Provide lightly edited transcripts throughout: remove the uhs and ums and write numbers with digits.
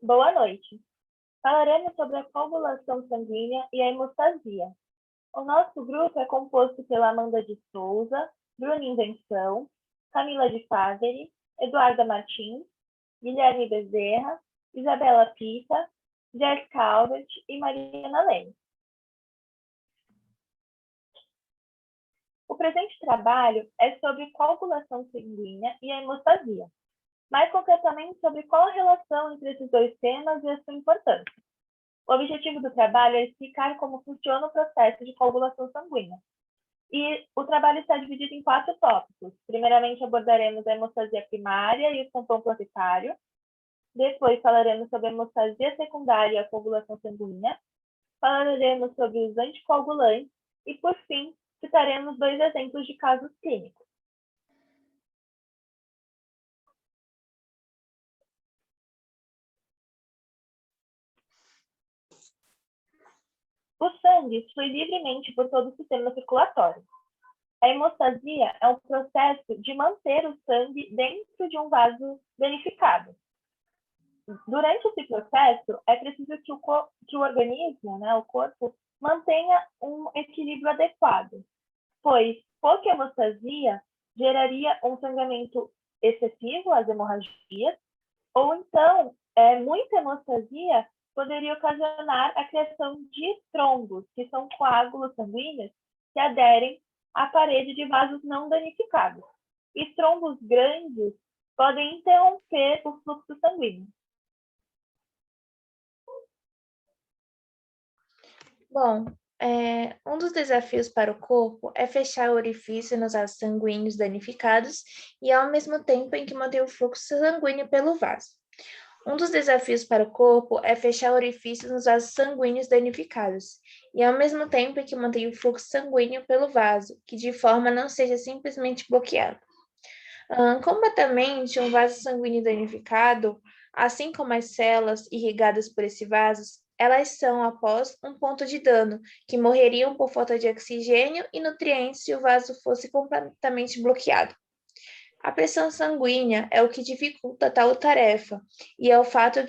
Boa noite. Falaremos sobre a coagulação sanguínea e a hemostasia. O nosso grupo é composto pela Amanda de Souza, Bruna Invenção, Camila de Faveri, Eduarda Martins, Guilherme Bezerra, Isabela Pita, Jéssica Albert e Mariana Leme. O presente trabalho é sobre coagulação sanguínea e a hemostasia, mais concretamente sobre qual a relação entre esses dois temas e a sua importância. O objetivo do trabalho é explicar como funciona o processo de coagulação sanguínea. E o trabalho está dividido em 4 tópicos. Primeiramente, abordaremos a hemostasia primária e o tampão plaquetário. Depois, falaremos sobre a hemostasia secundária e a coagulação sanguínea. Falaremos sobre os anticoagulantes. E, por fim, citaremos 2 exemplos de casos clínicos. O sangue flui livremente por todo o sistema circulatório. A hemostasia é um processo de manter o sangue dentro de um vaso danificado. Durante esse processo, é preciso que o organismo, o corpo, mantenha um equilíbrio adequado, pois pouca hemostasia geraria um sangramento excessivo, as hemorragias, ou então, muita hemostasia poderia ocasionar a criação de trombos, que são coágulos sanguíneos que aderem à parede de vasos não danificados. E trombos grandes podem interromper o fluxo sanguíneo. Bom, um dos desafios para o corpo é fechar o orifício nos vasos sanguíneos danificados e ao mesmo tempo em que manter o fluxo sanguíneo pelo vaso. Um dos desafios para o corpo é fechar orifícios nos vasos sanguíneos danificados e ao mesmo tempo em que manter o fluxo sanguíneo pelo vaso, que de forma não seja simplesmente bloqueado. Completamente, um vaso sanguíneo danificado, assim como as células irrigadas por esse vaso, elas são após um ponto de dano, que morreriam por falta de oxigênio e nutrientes se o vaso fosse completamente bloqueado. A pressão sanguínea é o que dificulta tal tarefa, e é o fato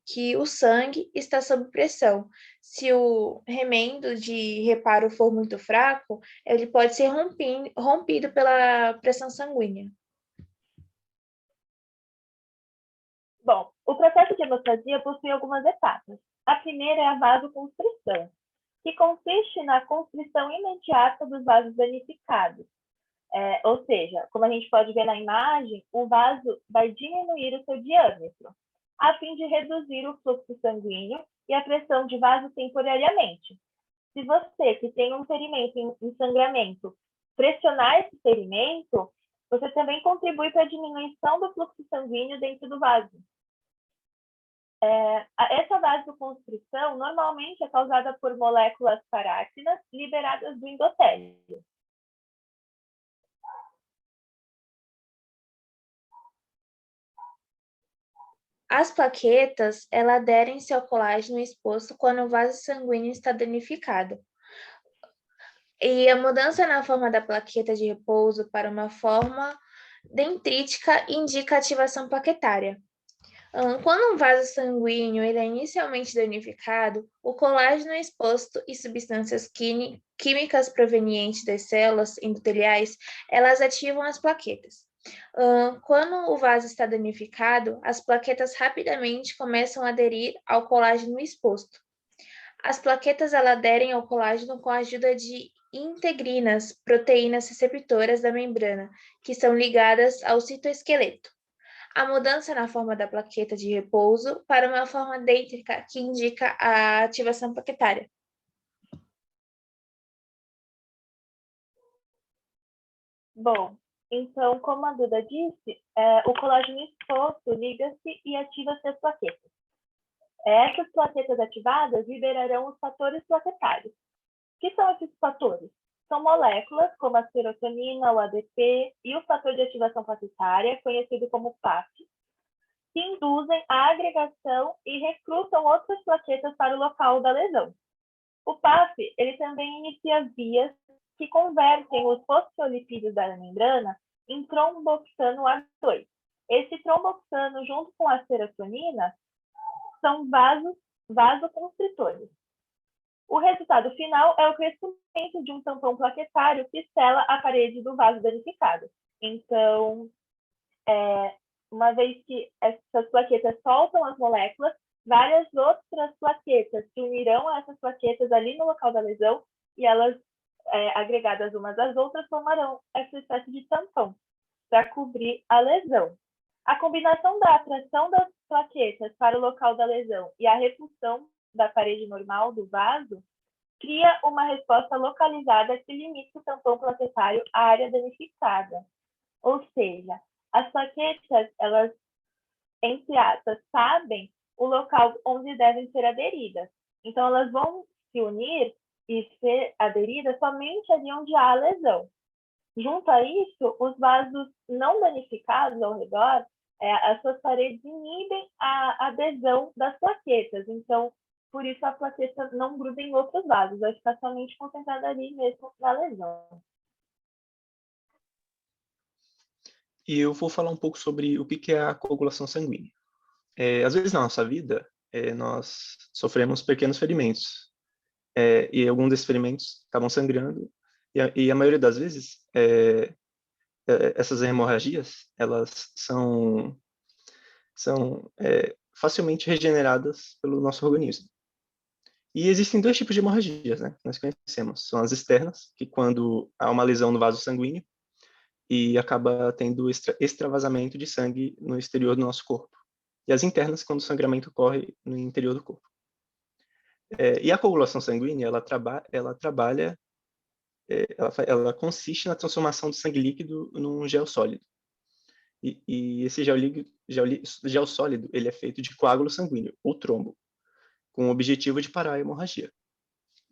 que o sangue está sob pressão. Se o remendo de reparo for muito fraco, ele pode ser rompido pela pressão sanguínea. Bom, o processo de hemostasia possui algumas etapas. A primeira é a vasoconstrição, que consiste na constrição imediata dos vasos danificados. Ou seja, como a gente pode ver na imagem, o vaso vai diminuir o seu diâmetro, a fim de reduzir o fluxo sanguíneo e a pressão de vaso temporariamente. Se você que tem um ferimento em sangramento pressionar esse ferimento, você também contribui para a diminuição do fluxo sanguíneo dentro do vaso. Essa vasoconstrição normalmente é causada por moléculas paráquinas liberadas do endotélio. As plaquetas, elas aderem-se ao colágeno exposto quando o vaso sanguíneo está danificado. E a mudança na forma da plaqueta de repouso para uma forma dendrítica indica ativação plaquetária. Quando um vaso sanguíneo ele é inicialmente danificado, o colágeno é exposto e substâncias químicas provenientes das células endoteliais, elas ativam as plaquetas. Quando o vaso está danificado, as plaquetas rapidamente começam a aderir ao colágeno exposto. As plaquetas aderem ao colágeno com a ajuda de integrinas, proteínas receptoras da membrana, que são ligadas ao citoesqueleto. A mudança na forma da plaqueta de repouso para uma forma dendrítica, que indica a ativação plaquetária. Bom, então, como a Duda disse, o colágeno exposto liga-se e ativa as plaquetas. Essas plaquetas ativadas liberarão os fatores plaquetários. O que são esses fatores? São moléculas como a serotonina, o ADP e o fator de ativação plaquetária, conhecido como PAF, que induzem a agregação e recrutam outras plaquetas para o local da lesão. O PAF ele também inicia vias que convertem os fosfolipídios da membrana em tromboxano A2. Esse tromboxano, junto com a serotonina, são vasoconstritores. O resultado final é o crescimento de um tampão plaquetário que sela a parede do vaso danificado. Então, uma vez que essas plaquetas soltam as moléculas, várias outras plaquetas se unirão a essas plaquetas ali no local da lesão e elas, agregadas umas às outras, formarão essa espécie de tampão para cobrir a lesão. A combinação da atração das plaquetas para o local da lesão e a repulsão da parede normal do vaso cria uma resposta localizada que limita o tampão plaquetário à área danificada. Ou seja, as plaquetas, elas, entre aspas, sabem o local onde devem ser aderidas. Então, elas vão se unir e ser aderidas somente ali onde há a lesão. Junto a isso, os vasos não danificados ao redor, as suas paredes inibem a adesão das plaquetas. Então, por isso a plaqueta não gruda em outros vasos, vai ficar somente concentrada ali mesmo na lesão. E eu vou falar um pouco sobre o que é a coagulação sanguínea. Às vezes na nossa vida, nós sofremos pequenos ferimentos, e alguns desses ferimentos acabam sangrando, e a maioria das vezes, essas hemorragias, elas são facilmente regeneradas pelo nosso organismo. E existem dois tipos de hemorragias, né, que nós conhecemos. São as externas, que quando há uma lesão no vaso sanguíneo e acaba tendo extravasamento de sangue no exterior do nosso corpo. E as internas, quando o sangramento ocorre no interior do corpo. E a coagulação sanguínea, ela consiste na transformação do sangue líquido num gel sólido. E esse gel sólido, ele é feito de coágulo sanguíneo, ou trombo, com o objetivo de parar a hemorragia.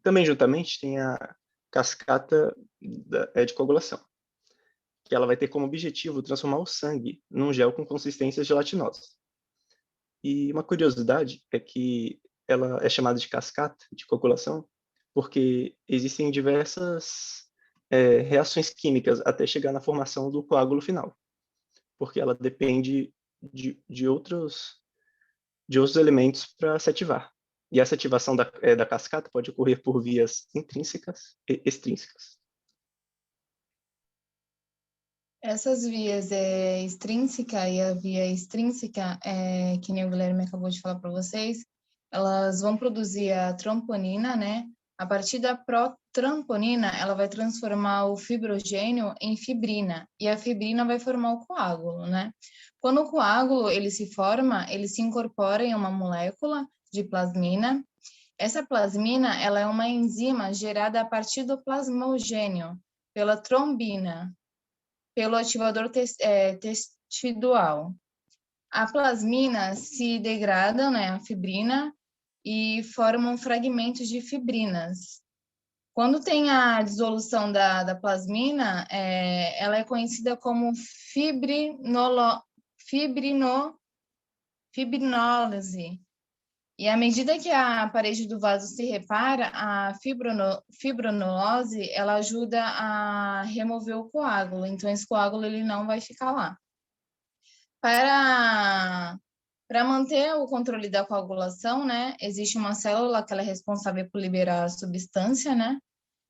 Também, juntamente, tem a cascata de coagulação, que ela vai ter como objetivo transformar o sangue num gel com consistência gelatinosa. E uma curiosidade é que ela é chamada de cascata de coagulação porque existem diversas reações químicas até chegar na formação do coágulo final, porque ela depende de outros elementos para se ativar. E essa ativação da cascata pode ocorrer por vias intrínsecas e extrínsecas. Essas vias extrínseca e a via extrínseca, que nem o Guilherme acabou de falar para vocês, elas vão produzir a troponina, né? A partir da protroponina, ela vai transformar o fibrogênio em fibrina, e a fibrina vai formar o coágulo, né? Quando o coágulo ele se forma, ele se incorpora em uma molécula de plasmina. Essa plasmina, ela é uma enzima gerada a partir do plasmogênio, pela trombina, pelo ativador tecidual. A plasmina se degrada, né, a fibrina, e formam fragmentos de fibrinas. Quando tem a dissolução da plasmina, ela é conhecida como fibrinólise. E à medida que a parede do vaso se repara, a fibrinose, ela ajuda a remover o coágulo. Então, esse coágulo ele não vai ficar lá. Para manter o controle da coagulação, né, existe uma célula que ela é responsável por liberar a substância, né?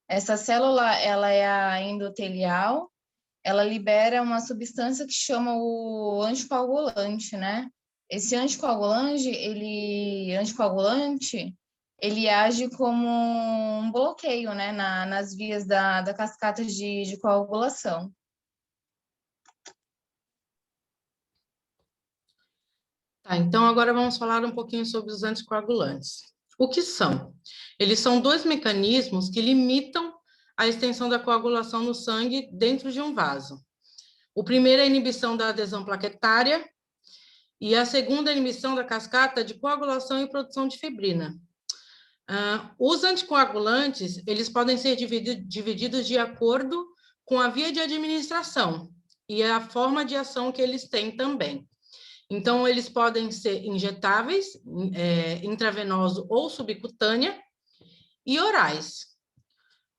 Essa célula, ela é a endotelial, ela libera uma substância que chama o anticoagulante, né? Esse anticoagulante, ele age como um bloqueio, né, nas vias da cascata de coagulação. Tá, então agora vamos falar um pouquinho sobre os anticoagulantes. O que são? Eles são dois mecanismos que limitam a extensão da coagulação no sangue dentro de um vaso. O primeiro é a inibição da adesão plaquetária e a segunda é a inibição da cascata de coagulação e produção de fibrina. Os anticoagulantes, eles podem ser divididos de acordo com a via de administração e a forma de ação que eles têm também. Então, eles podem ser injetáveis, intravenoso ou subcutânea, e orais.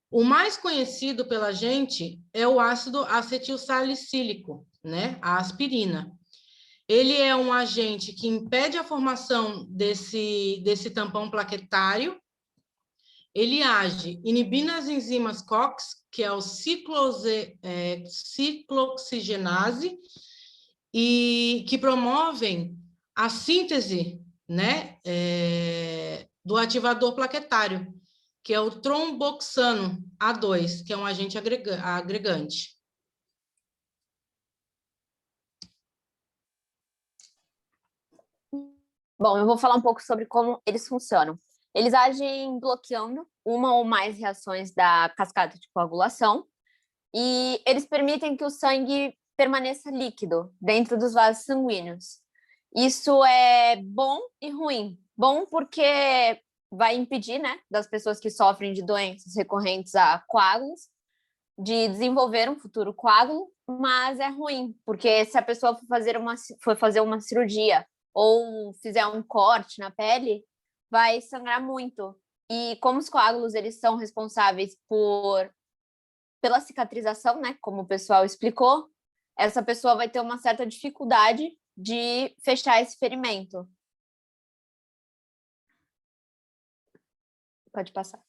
O mais conhecido pela gente é o ácido acetilsalicílico, né? A aspirina. Ele é um agente que impede a formação desse tampão plaquetário. Ele age inibindo as enzimas COX, que é o ciclooxigenase, e que promovem a síntese, né, do ativador plaquetário, que é o tromboxano A2, que é um agente agregante. Bom, eu vou falar um pouco sobre como eles funcionam. Eles agem bloqueando uma ou mais reações da cascata de coagulação e eles permitem que o sangue permaneça líquido dentro dos vasos sanguíneos. Isso é bom e ruim. Bom porque vai impedir, né, das pessoas que sofrem de doenças recorrentes a coágulos de desenvolver um futuro coágulo, mas é ruim, porque se a pessoa for fazer uma cirurgia ou fizer um corte na pele, vai sangrar muito. E como os coágulos eles são responsáveis pela cicatrização, né, como o pessoal explicou, essa pessoa vai ter uma certa dificuldade de fechar esse ferimento. Pode passar.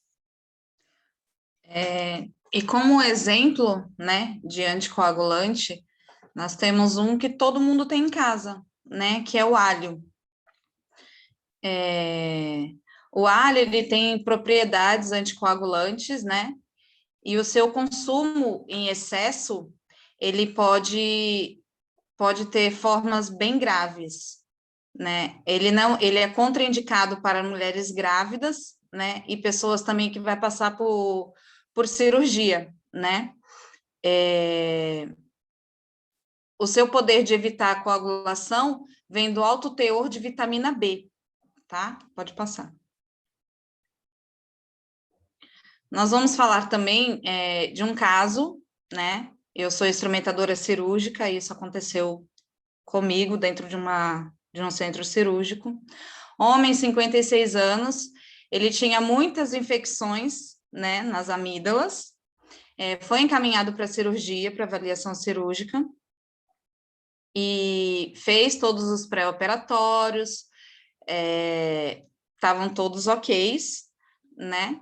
E como exemplo, né, de anticoagulante, nós temos um que todo mundo tem em casa, né, que é o alho. O alho, ele tem propriedades anticoagulantes, né, e o seu consumo em excesso, ele pode ter formas bem graves, né, ele é contraindicado para mulheres grávidas, né, e pessoas também que vai passar por cirurgia, né, o seu poder de evitar a coagulação vem do alto teor de vitamina B, tá? Pode passar. Nós vamos falar também de um caso, né? Eu sou instrumentadora cirúrgica, e isso aconteceu comigo dentro de um centro cirúrgico. Homem, 56 anos, ele tinha muitas infecções, né, nas amígdalas, foi encaminhado para cirurgia, para avaliação cirúrgica, e fez todos os pré-operatórios, estavam todos ok, né?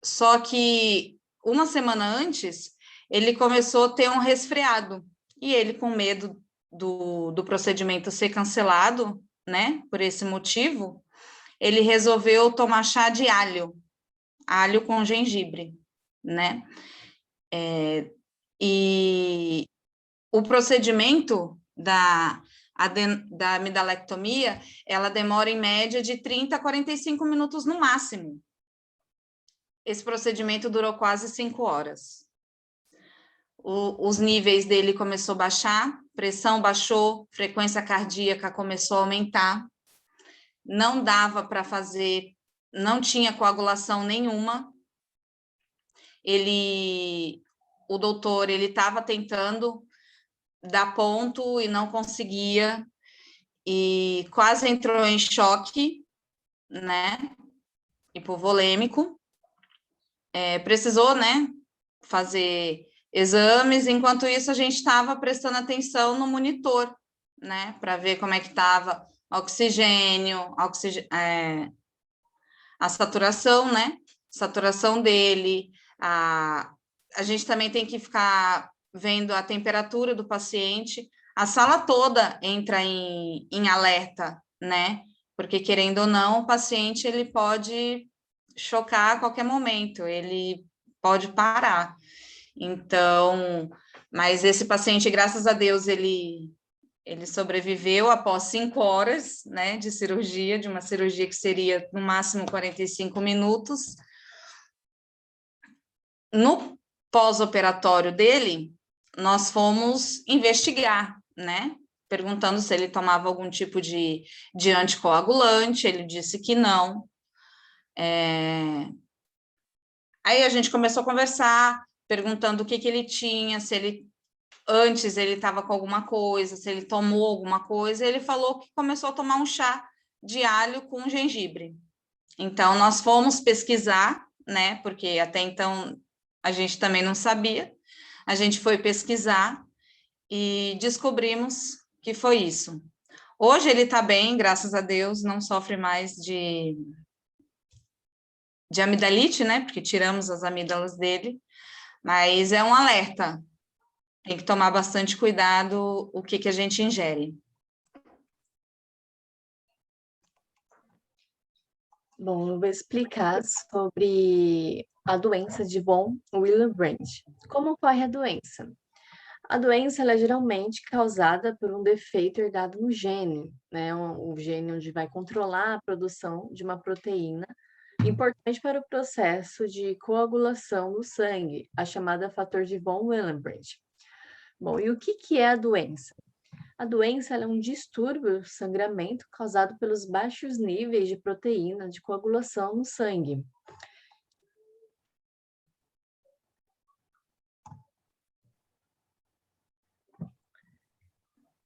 Só que uma semana antes, ele começou a ter um resfriado, e ele, com medo do procedimento ser cancelado, né, por esse motivo, ele resolveu tomar chá de alho com gengibre, né? E o procedimento da amidalectomia, ela demora em média de 30 a 45 minutos no máximo. Esse procedimento durou quase 5 horas. Os níveis dele começou a baixar, pressão baixou, frequência cardíaca começou a aumentar, não dava para fazer, não tinha coagulação nenhuma. O doutor, ele estava tentando dar ponto e não conseguia, e quase entrou em choque, né, hipovolêmico, precisou, né, fazer exames. Enquanto isso, a gente estava prestando atenção no monitor, né, para ver como é que estava oxigênio, a saturação, né, saturação dele, a gente também tem que ficar vendo a temperatura do paciente. A sala toda entra em alerta, né? Porque, querendo ou não, o paciente ele pode chocar a qualquer momento, ele pode parar. Então, mas esse paciente, graças a Deus, ele sobreviveu após 5 horas, né, de cirurgia, de uma cirurgia que seria, no máximo, 45 minutos. No pós-operatório dele, nós fomos investigar, né? Perguntando se ele tomava algum tipo de anticoagulante, ele disse que não. Aí a gente começou a conversar, perguntando o que ele tinha, se ele antes ele estava com alguma coisa, se ele tomou alguma coisa. Ele falou que começou a tomar um chá de alho com gengibre. Então, nós fomos pesquisar, né? Porque até então a gente também não sabia. A gente foi pesquisar e descobrimos que foi isso. Hoje ele está bem, graças a Deus, não sofre mais de amidalite, né? Porque tiramos as amígdalas dele, mas é um alerta. Tem que tomar bastante cuidado o que a gente ingere. Bom, eu vou explicar sobre a doença de von Willebrand. Como ocorre a doença? A doença ela é geralmente causada por um defeito herdado no gene, né? O gene onde vai controlar a produção de uma proteína importante para o processo de coagulação no sangue, a chamada fator de von Willebrand. Bom, e o que é a doença? A doença ela é um distúrbio do sangramento causado pelos baixos níveis de proteína de coagulação no sangue.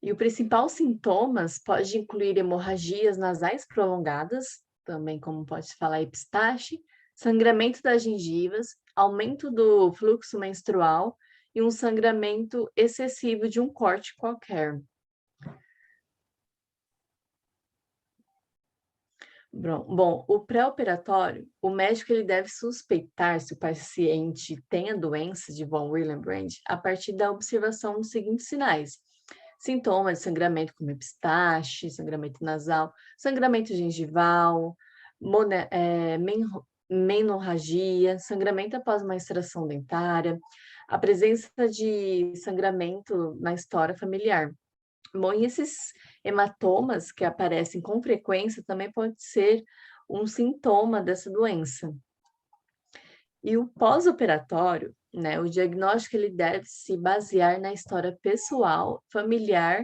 E o principal sintomas pode incluir hemorragias nasais prolongadas, também como pode se falar epistaxe, sangramento das gengivas, aumento do fluxo menstrual e um sangramento excessivo de um corte qualquer. Bom, o pré-operatório, o médico ele deve suspeitar se o paciente tem a doença de von Willebrand a partir da observação dos seguintes sinais: sintomas de sangramento como epistaxe, sangramento nasal, sangramento gengival, menorragia, sangramento após uma extração dentária, a presença de sangramento na história familiar. Bom, e esses hematomas que aparecem com frequência também pode ser um sintoma dessa doença. E o pós-operatório, né, o diagnóstico ele deve se basear na história pessoal, familiar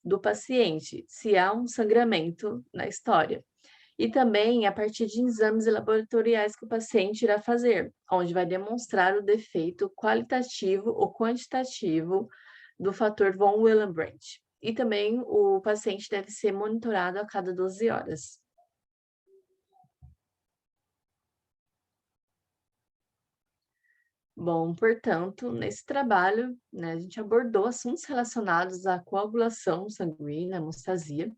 do paciente, se há um sangramento na história. E também a partir de exames laboratoriais que o paciente irá fazer, onde vai demonstrar o defeito qualitativo ou quantitativo do fator von Willebrand. E também o paciente deve ser monitorado a cada 12 horas. Bom, portanto, nesse trabalho, né, a gente abordou assuntos relacionados à coagulação sanguínea, hemostasia,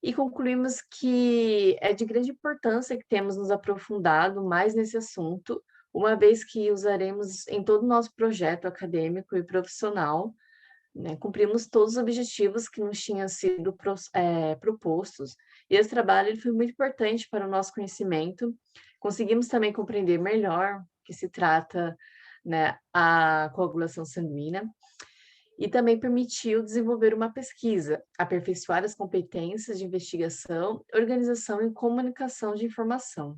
e concluímos que é de grande importância que temos nos aprofundado mais nesse assunto, uma vez que usaremos em todo o nosso projeto acadêmico e profissional, né, cumprimos todos os objetivos que nos tinham sido propostos, e esse trabalho ele foi muito importante para o nosso conhecimento. Conseguimos também compreender melhor que se trata, né, a coagulação sanguínea, e também permitiu desenvolver uma pesquisa, aperfeiçoar as competências de investigação, organização e comunicação de informação.